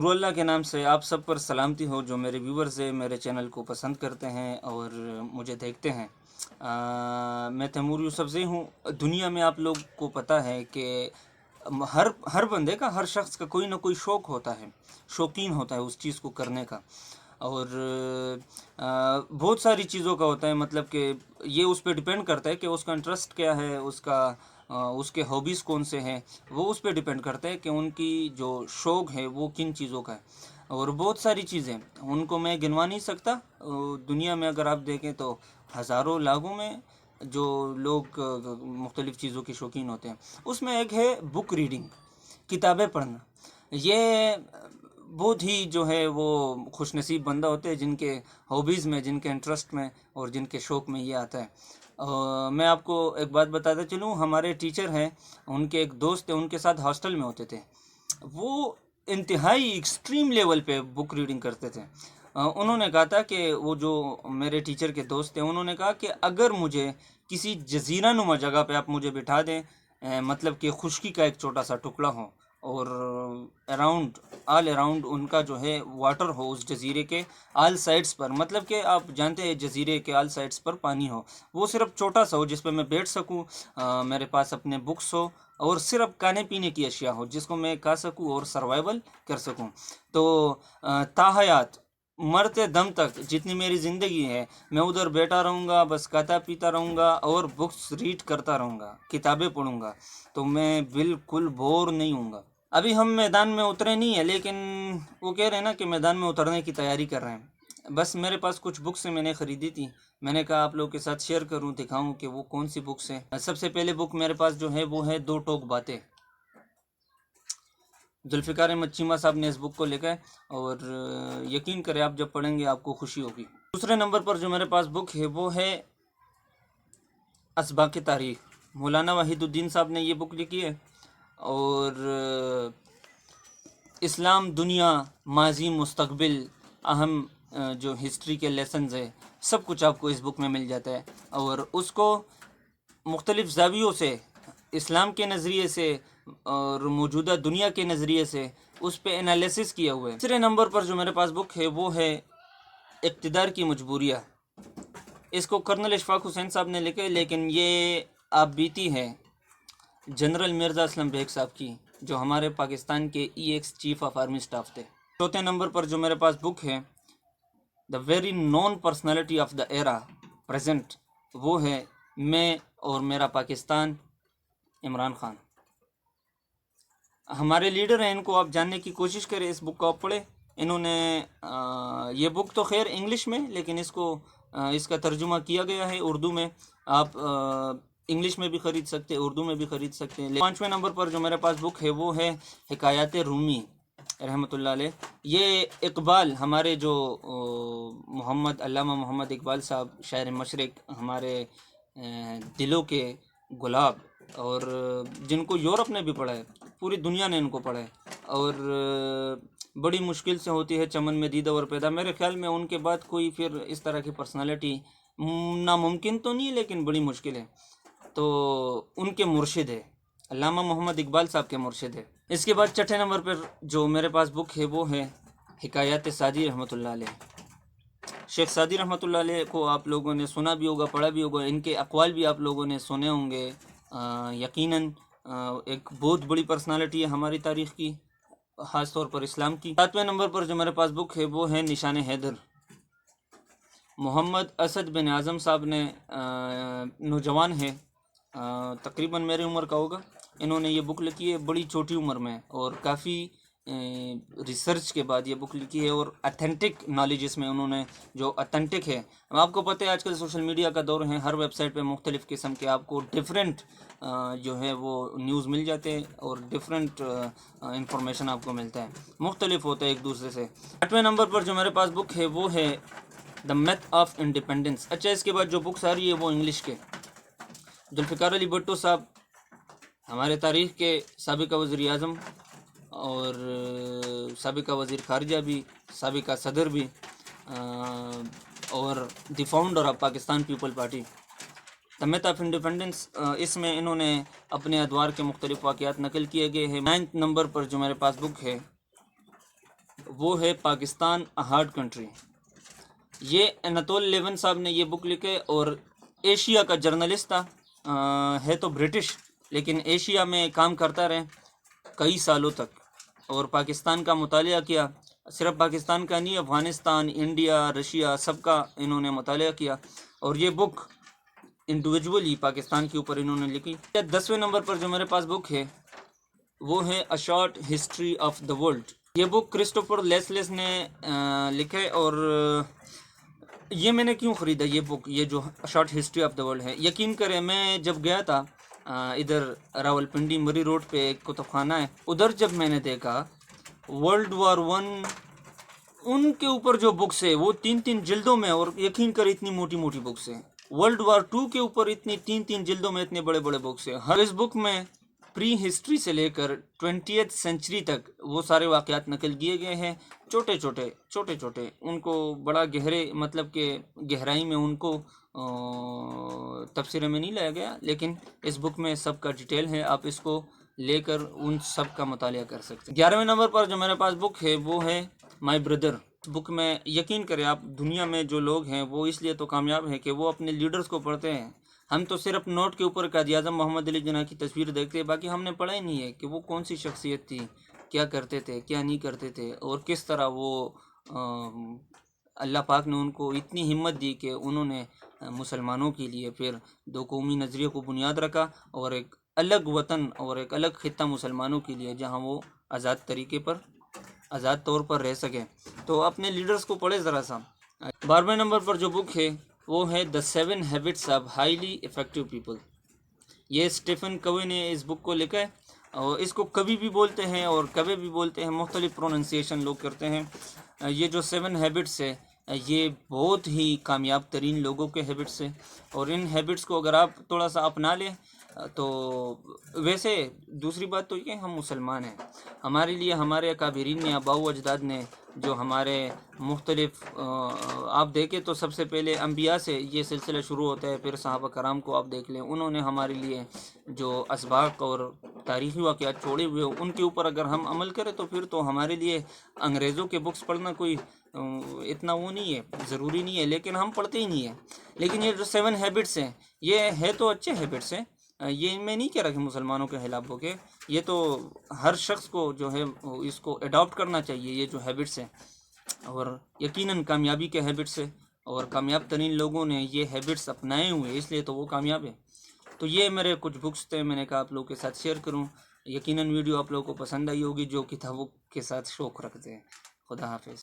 गुरु अल्लाह के नाम से आप सब पर सलामती हो जो मेरे व्यूवर्स हैं, मेरे चैनल को पसंद करते हैं और मुझे देखते हैं। मैं तैमूर यूसुफज़ई हूँ। दुनिया में आप लोग को पता है कि हर बंदे का, हर शख्स का कोई ना कोई शौक़ होता है, शौकीन होता है उस चीज़ को करने का। और बहुत सारी चीज़ों का होता है, मतलब कि ये उस पर डिपेंड करता है कि उसका इंटरेस्ट क्या है, उसके हॉबीज़ कौन से हैं, वो उस पर डिपेंड करता है कि उनकी जो शौक़ है वो किन चीज़ों का है। और बहुत सारी चीज़ें उनको मैं गिनवा नहीं सकता। दुनिया में अगर आप देखें तो हज़ारों लाखों में जो लोग मुख्तलिफ़ चीज़ों के शौकीन होते हैं, उसमें एक है बुक रीडिंग, किताबें पढ़ना। ये बहुत ही जो है वो खुशनसीब बंदा होते हैं जिनके हॉबीज़ में, जिनके इंटरेस्ट में और जिनके शौक़ में ये आता है। मैं आपको एक बात बताता चलूँ, हमारे टीचर हैं, उनके एक दोस्त थे, उनके साथ हॉस्टल में होते थे। वो इंतहाई एक्सट्रीम लेवल पे बुक रीडिंग करते थे। उन्होंने कहा था कि वो जो मेरे टीचर के दोस्त थे, उन्होंने कहा कि अगर मुझे किसी जजीरा नुमा जगह पे आप मुझे बिठा दें, मतलब कि खुशकी का एक छोटा सा टुकड़ा हो और ऑल अराउंड उनका जो है वाटर हो उस जजीरे के आल साइड्स पर, मतलब कि आप जानते हैं जजीरे के आल साइड्स पर पानी हो, वो सिर्फ छोटा सा हो जिस पर मैं बैठ सकूं, मेरे पास अपने बुक्स हो और सिर्फ खाने पीने की अशिया हो जिसको मैं खा सकूं और सर्वाइवल कर सकूं। तो ताहयात मरते दम तक जितनी मेरी ज़िंदगी है मैं उधर बैठा रहूँगा, बस खाता पीता रहूँगा और बुक्स रीड करता रहूँगा, किताबें पढ़ूँगा, तो मैं बिल्कुल बोर नहीं हूँगा। अभी हम मैदान में उतरे नहीं है, लेकिन वो कह रहे हैं ना कि मैदान में उतरने की तैयारी कर रहे हैं। बस मेरे पास कुछ बुक्स मैंने ख़रीदी थी, मैंने कहा आप लोगों के साथ शेयर करूं, दिखाऊं कि वो कौन सी बुक्स है। सबसे पहले बुक मेरे पास जो है वो है दो टोक बातें। जुल्फ़िकार अहमद चीमा साहब ने इस बुक को लिखा है और यकीन करें आप जब पढ़ेंगे आपको खुशी होगी। दूसरे नंबर पर जो मेरे पास बुक है वो है असबाक़ तारीख़। मौलाना वहीदुद्दीन साहब ने ये बुक लिखी है और इस्लाम, दुनिया, माजी, मुस्तक़बिल, अहम जो हिस्ट्री के लेसन्स है, सब कुछ आपको इस बुक में मिल जाता है और उसको मुख्तलिफ़ ज़ावियों से, इस्लाम के नज़रिए से और मौजूदा दुनिया के नज़रिए से उस पे एनालिसिस किया हुआ है। तीसरे नंबर पर जो मेरे पास बुक है वो है इक़्तिदार की मजबूरियाँ। इसको कर्नल इशफ़ाक़ हुसैन साहब ने लिखा है, लेकिन ये आप बीती है जनरल मिर्ज़ा असलम बेग साहब की, जो हमारे पाकिस्तान के EX chief of army staff थे। चौथे नंबर पर जो मेरे पास बुक है the very non personality of the era present, वो है मैं और मेरा पाकिस्तान, इमरान खान। हमारे लीडर हैं, इनको आप जानने की कोशिश करें, इस बुक को आप पढ़ें। इन्होंने ये बुक तो खैर इंग्लिश में, लेकिन इसका तर्जुमा किया गया है उर्दू में। आप इंग्लिश में भी ख़रीद सकते हैं, उर्दू में भी ख़रीद सकते हैं। पाँचवें नंबर पर जो मेरे पास बुक है वो है हिकायत रूमी रहमतुल्लाह अलैह। ये इकबाल, हमारे जो अल्लामा मोहम्मद इकबाल साहब, शायर मशरिक़, हमारे दिलों के गुलाब, और जिनको यूरोप ने भी पढ़ा है, पूरी दुनिया ने इनको पढ़ा है और बड़ी मुश्किल से होती है चमन में दीदा और पैदा। मेरे ख़्याल में उनके बाद कोई फिर इस तरह की पर्सनालिटी नामुमकिन तो नहीं, लेकिन बड़ी मुश्किल है। तो उनके मुर्शिद है, अल्लामा मोहम्मद इकबाल साहब के मुर्शिद है। इसके बाद छठे नंबर पर जो मेरे पास बुक है वो है हिकायत सादी रहमतुल्लाह अलैह। शेख सादी रहमतुल्लाह अलैह को आप लोगों ने सुना भी होगा, पढ़ा भी होगा, इनके अक़वाल भी आप लोगों ने सुने होंगे। यकीनन एक बहुत बड़ी पर्सनालिटी है हमारी तारीख़ की, ख़ास तौर पर इस्लाम की। सातवें नंबर पर जो मेरे पास बुक है वो है निशान हैदर। मोहम्मद असद बिन आज़म साहब ने, नौजवान है, तकरीबन मेरी उम्र का होगा, इन्होंने ये बुक लिखी है बड़ी छोटी उम्र में और काफ़ी रिसर्च के बाद ये बुक लिखी है और अथेंटिक नॉलेज इसमें उन्होंने, जो अथेंटिक है। आपको पता है आजकल सोशल मीडिया का दौर है, हर वेबसाइट पे मुख्तलिफ़ किस्म के आपको डिफरेंट जो है वो न्यूज़ मिल जाते हैं और डिफरेंट इंफॉर्मेशन आपको मिलता है, मुख्तलिफ होता है एक दूसरे से। 8वें नंबर पर जो मेरे पास बुक है वो है द मैथ ऑफ इंडिपेंडेंस। अच्छा, इसके बाद जो बुक्स आ रही है वो इंग्लिश के। जुल्फ़िकार अली भुट्टो साहब, हमारे तारीख़ के साबिक़ वज़ीर आज़म और साबिक़ वज़ीर ख़ारिजा भी, साबिक़ सदर भी, और the founder of Pakistan people party. The math of independence, इसमें इन्होंने अपने अदवार के मुख्तलिफ़ वाक़यात नकल किए गए हैं। 9th नंबर पर जो मेरे पास बुक है وہ ہے پاکستان اے ہارڈ کنٹری۔ یہ اناتول لیون صاحب نے یہ بک لکھے اور ایشیا کا جرنلسٹ تھا، ہے تو برٹش لیکن ایشیا میں کام کرتا رہے کئی سالوں تک، اور پاکستان کا مطالعہ کیا، صرف پاکستان کا نہیں، افغانستان، انڈیا، رشیا، سب کا انہوں نے مطالعہ کیا، اور یہ بک انڈیویجولی پاکستان کے اوپر انہوں نے لکھی۔ 10ویں نمبر پر جو میرے پاس بک ہے وہ ہے a short history of the world. یہ بک کرسٹوفر لیسلس نے لکھے، اور یہ میں نے کیوں خریدا یہ بک، یہ جو short history of the world ہے، یقین کریں میں جب گیا تھا ادھر راول پنڈی مری روڈ پہ ایک کتب خانہ ہے، ادھر جب میں نے دیکھا ورلڈ وار 1 ان کے اوپر جو بکس ہے وہ 3 جلدوں میں، اور یقین کریں اتنی موٹی موٹی بکس ہیں، ورلڈ وار 2 کے اوپر اتنی 3 جلدوں میں اتنے بڑے بڑے بکس ہیں۔ ہر اس بک میں پری ہسٹری سے لے کر 20th سینچری تک وہ سارے واقعات نقل کیے گئے ہیں، چھوٹے چھوٹے، ان کو بڑا گہرے، مطلب کہ گہرائی میں ان کو تفسیر میں نہیں لایا گیا، لیکن اس بک میں سب کا ڈیٹیل ہے، آپ اس کو لے کر ان سب کا مطالعہ کر سکتے ہیں۔ 11ویں نمبر پر جو میرے پاس بک ہے وہ ہے مائی بردر۔ بک میں یقین کریں آپ، دنیا میں جو لوگ ہیں وہ اس لیے تو کامیاب ہیں کہ وہ اپنے لیڈرز کو پڑھتے ہیں۔ ہم تو صرف نوٹ کے اوپر قائد اعظم محمد علی جناح کی تصویر دیکھتے ہیں، باقی ہم نے پڑھا ہی نہیں ہے کہ وہ کون سی شخصیت تھی، کیا کرتے تھے، کیا نہیں کرتے تھے، اور کس طرح وہ اللہ پاک نے ان کو اتنی ہمت دی کہ انہوں نے مسلمانوں کے لیے پھر دو قومی نظریے کو بنیاد رکھا، اور ایک الگ وطن اور ایک الگ خطہ مسلمانوں کے لیے جہاں وہ آزاد طور پر رہ سکیں۔ تو اپنے لیڈرز کو پڑھے ذرا سا۔ 12ویں نمبر پر جو بک ہے وہ ہے دا 7 habits of highly effective people. یہ اسٹیفن کوی نے اس بک کو لکھا ہے، اور اس کو کبھی بھی بولتے ہیں اور کبھی بھی بولتے ہیں، مختلف پروننسیشن لوگ کرتے ہیں۔ یہ جو 7 ہیبٹس ہے یہ بہت ہی کامیاب ترین لوگوں کے ہیبٹس ہیں، اور ان ہیبٹس کو اگر آپ تھوڑا سا اپنا لیں تو ویسے دوسری بات تو یہ ہم مسلمان ہیں، ہمارے لیے ہمارے اکابرین نے، آباء و اجداد نے، جو ہمارے مختلف آپ دیکھیں تو سب سے پہلے انبیاء سے یہ سلسلہ شروع ہوتا ہے، پھر صحابہ کرام کو آپ دیکھ لیں، انہوں نے ہمارے لیے جو اسباق اور تاریخی واقعات چھوڑے ہوئے ان کے اوپر اگر ہم عمل کریں تو پھر تو ہمارے لیے انگریزوں کے بکس پڑھنا کوئی اتنا وہ نہیں ہے، ضروری نہیں ہے، لیکن ہم پڑھتے ہی نہیں ہیں۔ لیکن یہ جو 7 ہیبٹس ہیں یہ ہے تو اچھے ہیبٹس ہیں، یہ میں نہیں کہہ رہا کہ مسلمانوں کے خلاف ہو کے، یہ تو ہر شخص کو جو ہے اس کو اڈاپٹ کرنا چاہیے، یہ جو ہیبٹس ہیں، اور یقیناً کامیابی کے ہیبٹس ہیں، اور کامیاب ترین لوگوں نے یہ ہیبٹس اپنائے ہوئے اس لیے تو وہ کامیاب ہیں۔ تو یہ میرے کچھ بکس تھے، میں نے کہا آپ لوگوں کے ساتھ شیئر کروں۔ یقیناً ویڈیو آپ لوگوں کو پسند آئی ہوگی جو کتابوں کے ساتھ شوق رکھتے ہیں۔ خدا حافظ۔